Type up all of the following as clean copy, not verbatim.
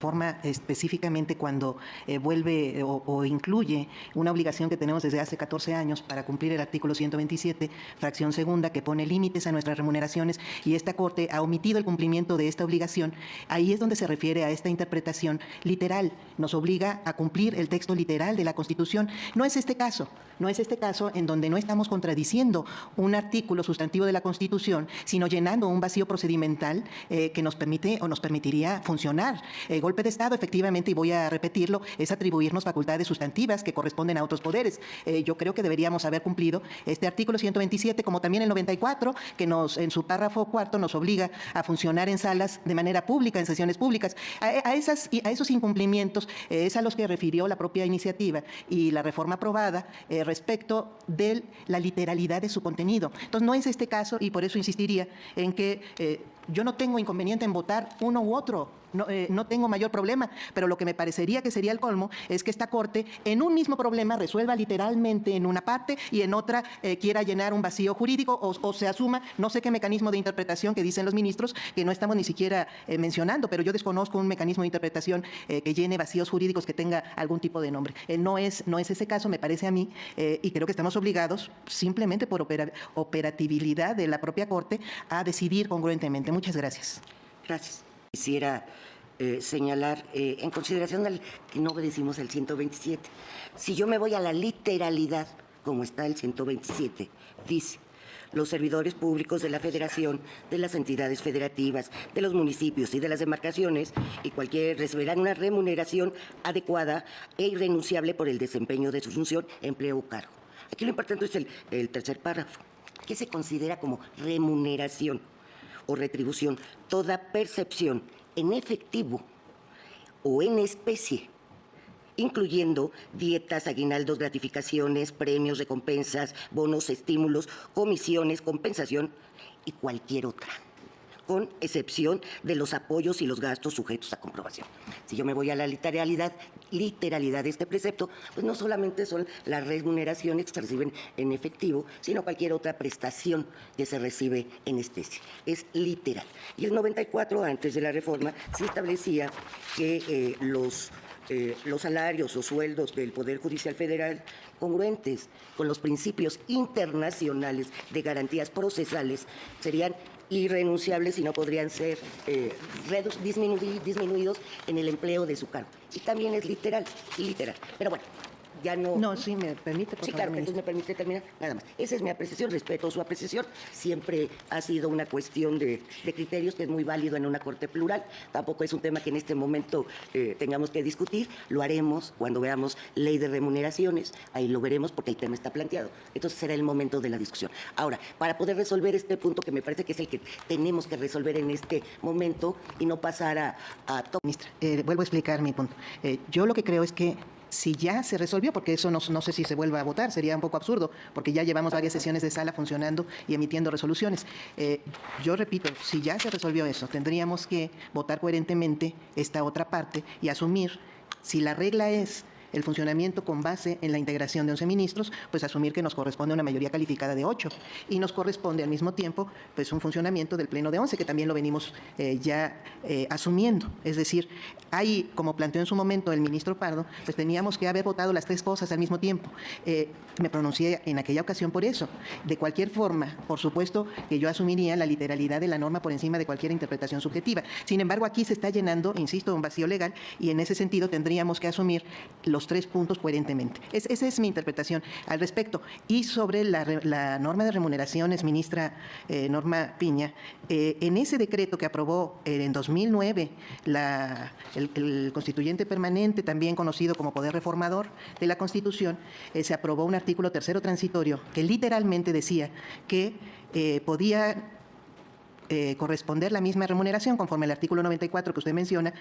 forma específicamente cuando vuelve o incluye una obligación que tenemos desde hace 14 años para cumplir el artículo 127, fracción segunda, que pone límites a nuestras remuneraciones, y esta Corte ha omitido el cumplimiento de esta obligación. Ahí es donde se refiere a esta interpretación literal. Nos obliga a cumplir el texto literal de la Constitución. No es este caso en donde no estamos contradiciendo un artículo sustantivo de la Constitución, sino llenando un vacío procedimental que nos permite o nos permitiría funcionar. Golpe de Estado, efectivamente, y voy a repetirlo, es atribuirnos facultades sustantivas que corresponden a otros poderes. Yo creo que deberíamos haber cumplido este artículo 127, como también el 94, que en su párrafo cuarto nos obliga a funcionar en salas de manera pública, en sesiones públicas. A esos incumplimientos es a los que refirió la propia iniciativa y la reforma aprobada respecto de la literalidad de su contenido. Entonces, no es este caso, y por eso insistiría en que yo no tengo inconveniente en votar uno u otro. No tengo mayor problema, pero lo que me parecería que sería el colmo es que esta Corte en un mismo problema resuelva literalmente en una parte y en otra quiera llenar un vacío jurídico o se asuma no sé qué mecanismo de interpretación que dicen los ministros que no estamos ni siquiera mencionando, pero yo desconozco un mecanismo de interpretación que llene vacíos jurídicos que tenga algún tipo de nombre. No es ese caso, me parece a mí, y creo que estamos obligados simplemente por operatividad de la propia Corte a decidir congruentemente. Muchas gracias. Gracias. Quisiera señalar, en consideración al que no obedecimos el 127, si yo me voy a la literalidad, como está el 127, dice: los servidores públicos de la Federación, de las entidades federativas, de los municipios y de las demarcaciones, y cualquier recibirán una remuneración adecuada e irrenunciable por el desempeño de su función, empleo o cargo. Aquí lo importante es el tercer párrafo. ¿Qué se considera como remuneración o retribución? Toda percepción en efectivo o en especie, incluyendo dietas, aguinaldos, gratificaciones, premios, recompensas, bonos, estímulos, comisiones, compensación y cualquier otra, con excepción de los apoyos y los gastos sujetos a comprobación. Si yo me voy a la literalidad de este precepto, pues no solamente son las remuneraciones que se reciben en efectivo, sino cualquier otra prestación que se recibe en especie. Es literal. Y el 94, antes de la reforma, sí establecía que los salarios o sueldos del Poder Judicial Federal, congruentes con los principios internacionales de garantías procesales, serían irrenunciables y no podrían ser disminuidos en el empleo de su cargo. Y también es literal. Pero bueno, ya no... No, sí, me permite, por Sí, favor, claro, entonces me permite terminar, nada más. Esa es mi apreciación, respeto su apreciación. Siempre ha sido una cuestión de criterios que es muy válido en una corte plural. Tampoco es un tema que en este momento tengamos que discutir. Lo haremos cuando veamos ley de remuneraciones. Ahí lo veremos porque el tema está planteado. Entonces será el momento de la discusión. Ahora, para poder resolver este punto, que me parece que es el que tenemos que resolver en este momento y no pasar a Ministra, vuelvo a explicar mi punto. Yo lo que creo es que si ya se resolvió, porque eso no sé si se vuelva a votar, sería un poco absurdo, porque ya llevamos varias sesiones de sala funcionando y emitiendo resoluciones. Yo repito, si ya se resolvió eso, tendríamos que votar coherentemente esta otra parte y asumir, si la regla es el funcionamiento con base en la integración de 11 ministros, pues asumir que nos corresponde una mayoría calificada de 8 y nos corresponde al mismo tiempo pues un funcionamiento del pleno de 11, que también lo venimos ya asumiendo. Es decir, ahí, como planteó en su momento el ministro Pardo, pues teníamos que haber votado las tres cosas al mismo tiempo. Me pronuncié en aquella ocasión por eso. De cualquier forma, por supuesto que yo asumiría la literalidad de la norma por encima de cualquier interpretación subjetiva. Sin embargo, aquí se está llenando, insisto, un vacío legal, y en ese sentido tendríamos que asumir los tres puntos coherentemente. Esa es mi interpretación al respecto. Y sobre la norma de remuneraciones, ministra Norma Piña, en ese decreto que aprobó en 2009 el constituyente permanente, también conocido como Poder Reformador de la Constitución, se aprobó un artículo tercero transitorio que literalmente decía que podía corresponder la misma remuneración, conforme al artículo 94 que usted menciona,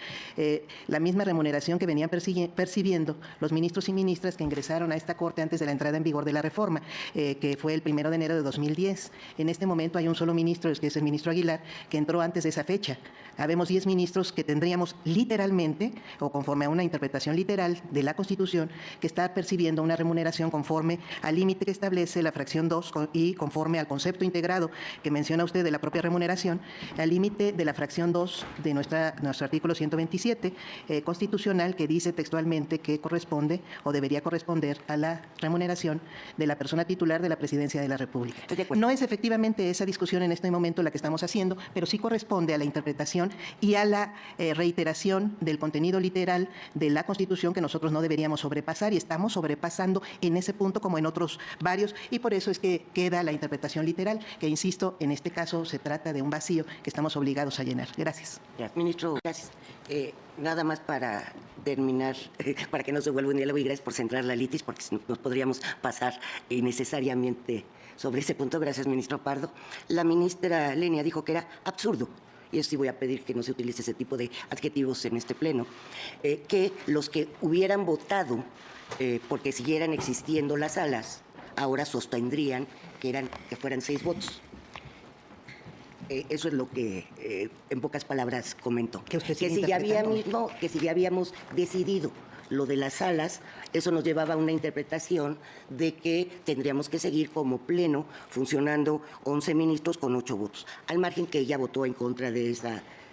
la misma remuneración que venían percibiendo los ministros y ministras que ingresaron a esta Corte antes de la entrada en vigor de la reforma, que fue el 1 de enero de 2010. En este momento hay un solo ministro, que es el ministro Aguilar, que entró antes de esa fecha. Habemos 10 ministros que tendríamos literalmente, o conforme a una interpretación literal de la Constitución, que está percibiendo una remuneración conforme al límite que establece la fracción 2 y conforme al concepto integrado que menciona usted de la propia remuneración, remuneración al límite de la fracción 2 de nuestro artículo 127 constitucional, que dice textualmente que corresponde o debería corresponder a la remuneración de la persona titular de la Presidencia de la República. No es efectivamente esa discusión en este momento la que estamos haciendo, pero sí corresponde a la interpretación y a la reiteración del contenido literal de la Constitución, que nosotros no deberíamos sobrepasar, y estamos sobrepasando en ese punto como en otros varios, y por eso es que queda la interpretación literal, que insisto, en este caso se trata de un vacío que estamos obligados a llenar. Gracias. Ministro, gracias. Nada más para terminar, para que no se vuelva un diálogo, y gracias por centrar la litis, porque nos podríamos pasar innecesariamente sobre ese punto. Gracias, ministro Pardo. La ministra Lenia dijo que era absurdo, y eso sí voy a pedir que no se utilice ese tipo de adjetivos en este pleno, que los que hubieran votado porque siguieran existiendo las salas, ahora sostendrían que fueran 6 votos. Eso es lo que, en pocas palabras, comentó. Que si ya habíamos decidido lo de las salas, eso nos llevaba a una interpretación de que tendríamos que seguir como pleno funcionando 11 ministros con 8 votos, al margen que ella votó en contra de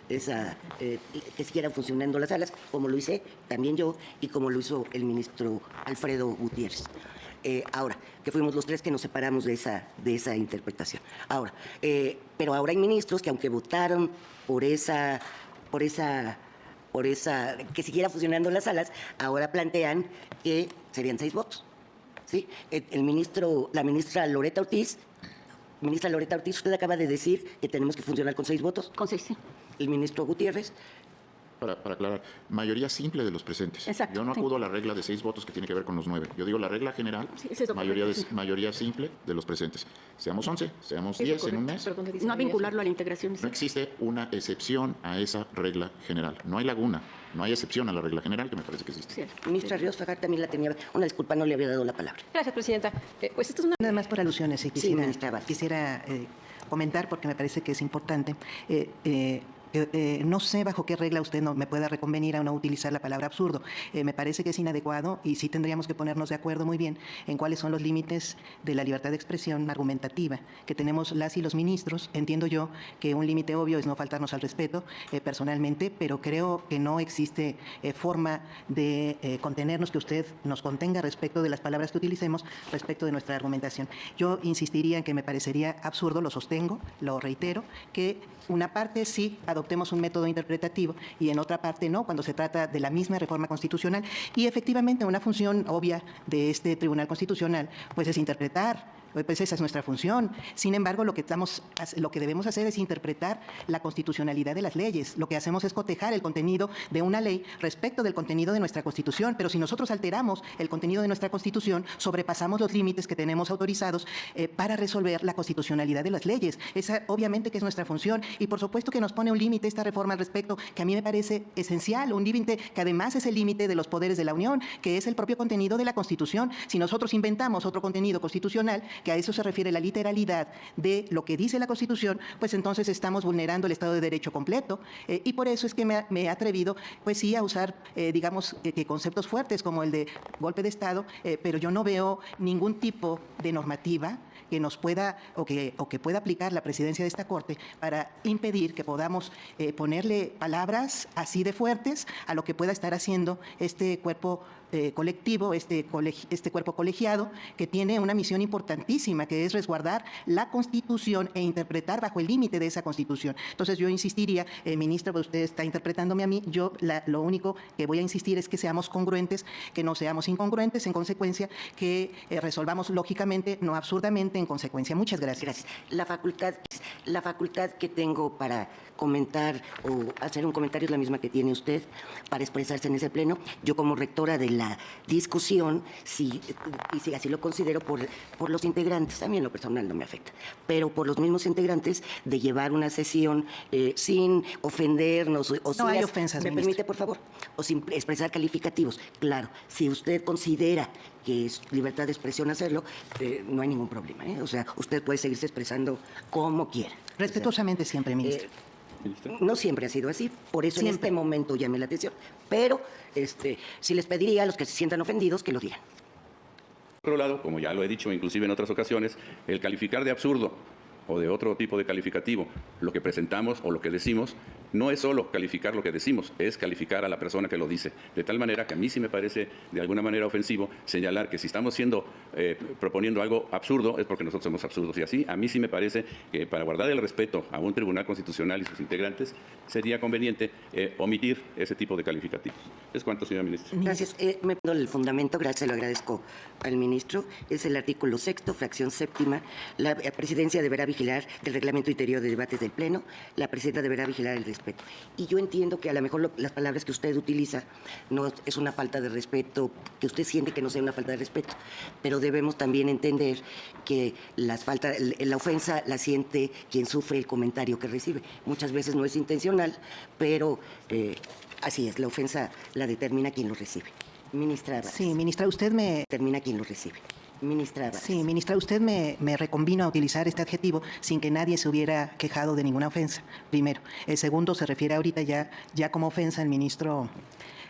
que siguieran funcionando las salas, como lo hice también yo y como lo hizo el ministro Alfredo Gutiérrez. Ahora, que fuimos los 3 que nos separamos de esa interpretación. Ahora, pero ahora hay ministros que, aunque votaron por que siguiera funcionando las salas, ahora plantean que serían 6 votos. ¿Sí? La ministra Loretta Ortiz, usted acaba de decir que tenemos que funcionar con 6 votos. Con 6, sí. El ministro Gutiérrez. Para aclarar, mayoría simple de los presentes. Exacto, yo no sí. acudo a la regla de 6 votos que tiene que ver con los 9. Yo digo la regla general, Sí, es mayoría simple de los presentes. Seamos 11, seamos 10 en un mes. No vincularlo a la integración. No existe una excepción a esa regla general. No hay laguna, no hay excepción a la regla general, que me parece que existe. Sí. Ministra Ríos Fajar también la tenía. Una disculpa, no le había dado la palabra. Gracias, Presidenta. Pues esto es una... Nada más por alusiones, Sí, quisiera, ministra Vázquez. quisiera comentar, porque me parece que es importante. No sé bajo qué regla usted no me pueda reconvenir a no utilizar la palabra absurdo. Me parece que es inadecuado, y sí tendríamos que ponernos de acuerdo muy bien en cuáles son los límites de la libertad de expresión argumentativa que tenemos las y los ministros. Entiendo yo que un límite obvio es no faltarnos al respeto personalmente, pero creo que no existe forma de contenernos, que usted nos contenga respecto de las palabras que utilicemos respecto de nuestra argumentación. Yo insistiría en que me parecería absurdo, lo sostengo, lo reitero, que una parte sí adoptemos un método interpretativo y en otra parte no, cuando se trata de la misma reforma constitucional. Y efectivamente una función obvia de este Tribunal Constitucional pues es interpretar. Pues esa es nuestra función. Sin embargo, lo que debemos hacer es interpretar la constitucionalidad de las leyes. Lo que hacemos es cotejar el contenido de una ley respecto del contenido de nuestra Constitución. Pero si nosotros alteramos el contenido de nuestra Constitución, sobrepasamos los límites que tenemos autorizados para resolver la constitucionalidad de las leyes. Esa obviamente que es nuestra función. Y por supuesto que nos pone un límite esta reforma al respecto, que a mí me parece esencial, un límite que además es el límite de los poderes de la Unión, que es el propio contenido de la Constitución. Si nosotros inventamos otro contenido constitucional, que a eso se refiere la literalidad de lo que dice la Constitución, pues entonces estamos vulnerando el Estado de Derecho completo. Y por eso es que me he atrevido, pues sí, a usar, digamos, conceptos fuertes como el de golpe de Estado, pero yo no veo ningún tipo de normativa que nos pueda o que pueda aplicar la presidencia de esta Corte para impedir que podamos ponerle palabras así de fuertes a lo que pueda estar haciendo este cuerpo colectivo, este cuerpo colegiado, que tiene una misión importantísima, que es resguardar la Constitución e interpretar bajo el límite de esa Constitución. Entonces yo insistiría, ministra, pues usted está interpretándome a mí, yo lo único que voy a insistir es que seamos congruentes, que no seamos incongruentes, en consecuencia, que resolvamos lógicamente, no absurdamente, en consecuencia. Muchas gracias. Gracias. La facultad que tengo para comentar o hacer un comentario es la misma que tiene usted para expresarse en ese pleno. Yo, como rectora de la discusión, sí, y sí, así lo considero por los integrantes, a mí en lo personal no me afecta, pero por los mismos integrantes, de llevar una sesión sin ofendernos o sin... No hay ofensas, ¿Me permite, por favor? O sin expresar calificativos. Claro, si usted considera que es libertad de expresión hacerlo, no hay ningún problema, ¿eh? O sea, usted puede seguirse expresando como quiera. Respetuosamente siempre, ministro. No siempre ha sido así, por eso en este momento llamé la atención. Pero sí les pediría a los que se sientan ofendidos que lo digan. Por otro lado, como ya lo he dicho inclusive en otras ocasiones, el calificar de absurdo o de otro tipo de calificativo lo que presentamos o lo que decimos, no es solo calificar lo que decimos, es calificar a la persona que lo dice. De tal manera que a mí sí me parece de alguna manera ofensivo señalar que si estamos proponiendo algo absurdo es porque nosotros somos absurdos. Y así, a mí sí me parece que para guardar el respeto a un tribunal constitucional y sus integrantes, sería conveniente omitir ese tipo de calificativos. Es cuanto, señora ministra. Gracias. Me pido el fundamento, gracias, se lo agradezco al ministro. Es el artículo 6º, fracción 7ª. La presidencia deberá vigilar el reglamento interior de debates del Pleno. La presidenta deberá vigilar el respeto. Y yo entiendo que a lo mejor las palabras que usted utiliza no es una falta de respeto, que usted siente que no sea una falta de respeto, pero debemos también entender que la ofensa la siente quien sufre el comentario que recibe. Muchas veces no es intencional, pero así es, la ofensa la determina quien lo recibe. Ministra Álvarez. Sí, ministra, usted me... Determina quien lo recibe. Ministra Álvarez. Sí, ministra, usted me reconvino a utilizar este adjetivo sin que nadie se hubiera quejado de ninguna ofensa, primero. El segundo se refiere ahorita ya como ofensa al ministro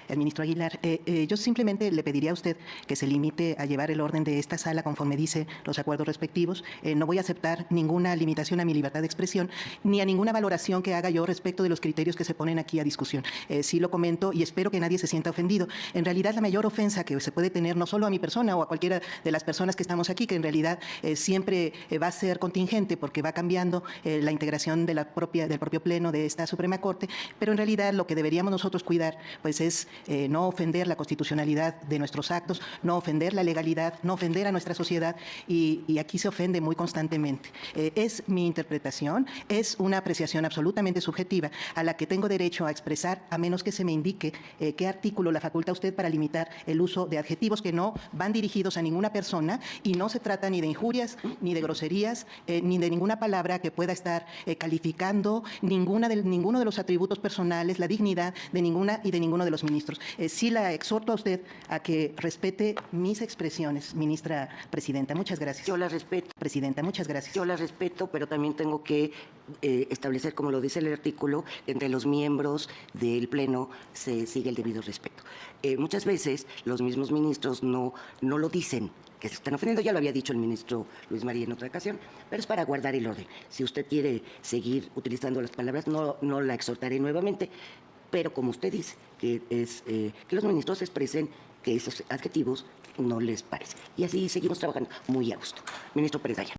Aguilar. Yo simplemente le pediría a usted que se limite a llevar el orden de esta sala conforme dice los acuerdos respectivos. No voy a aceptar ninguna limitación a mi libertad de expresión ni a ninguna valoración que haga yo respecto de los criterios que se ponen aquí a discusión. Sí lo comento y espero que nadie se sienta ofendido. En realidad, la mayor ofensa que se puede tener, no solo a mi persona o a cualquiera de las personas que estamos aquí, que en realidad siempre va a ser contingente porque va cambiando la integración del propio Pleno de esta Suprema Corte, pero en realidad lo que deberíamos nosotros cuidar pues es no ofender la constitucionalidad de nuestros actos, no ofender la legalidad, no ofender a nuestra sociedad y aquí se ofende muy constantemente. Es mi interpretación, es una apreciación absolutamente subjetiva a la que tengo derecho a expresar a menos que se me indique qué artículo la faculta usted para limitar el uso de adjetivos que no van dirigidos a ninguna persona y no se trata ni de injurias, ni de groserías, ni de ninguna palabra que pueda estar calificando ninguno de los atributos personales, la dignidad de ninguna y de ninguno de los ministros. Sí la exhorto a usted a que respete mis expresiones, ministra presidenta. Muchas gracias. Yo la respeto. Presidenta, muchas gracias. Yo la respeto, pero también tengo que establecer, como lo dice el artículo, entre los miembros del Pleno se sigue el debido respeto. Muchas veces los mismos ministros no lo dicen, que se están ofendiendo. Ya lo había dicho el ministro Luis María en otra ocasión, pero es para guardar el orden. Si usted quiere seguir utilizando las palabras, no la exhortaré nuevamente, pero como usted dice, que los ministros expresen que esos adjetivos no les parecen. Y así seguimos trabajando muy a gusto. Ministro Pérez Dayán.